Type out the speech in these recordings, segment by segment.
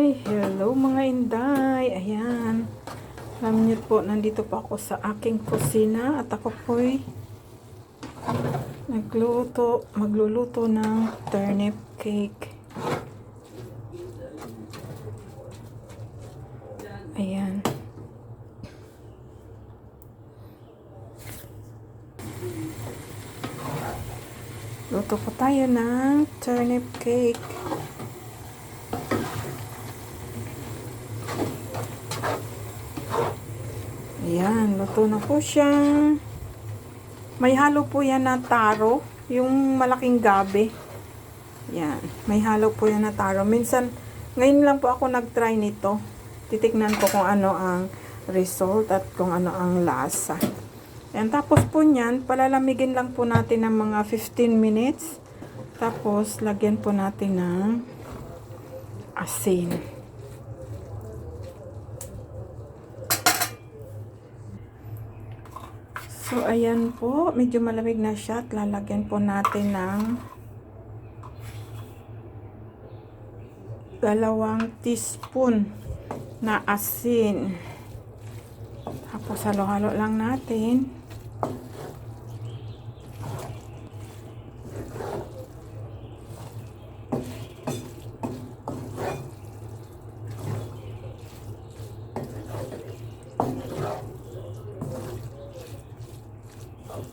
Hello mga inday. Ayan. Alam niyo po, nandito po ako sa aking kusina at ako po'y magluluto ng turnip cake. Ayan. Luto po tayo ng turnip cake. Ayan, luto na po siya. May halo po yan na taro, yung malaking gabi. Ayan, may halo po yan na taro. Minsan, ngayon lang po ako nag-try nito. Titignan ko kung ano ang result at kung ano ang lasa. Ayan, tapos po niyan, palalamigin lang po natin ng mga 15 minutes. Tapos, lagyan po natin ng asin. So, ayan po. Medyo malamig na siya at lalagyan po natin ng 2 teaspoon na asin. Tapos, halo-halo lang natin.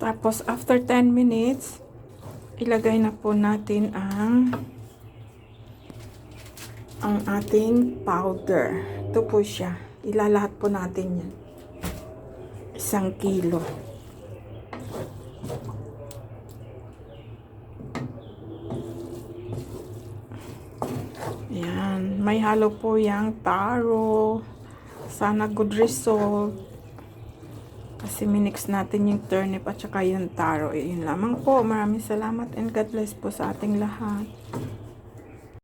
Tapos, after 10 minutes, ilagay na po natin ang ating powder. Ito po siya. Ilalahat po natin yan. 1 kilo. Ayan. May halo po yung taro. Sana good result. Kasi minix natin yung turnip at saka yung taro. Yun lamang po. Maraming salamat and God bless po sa ating lahat.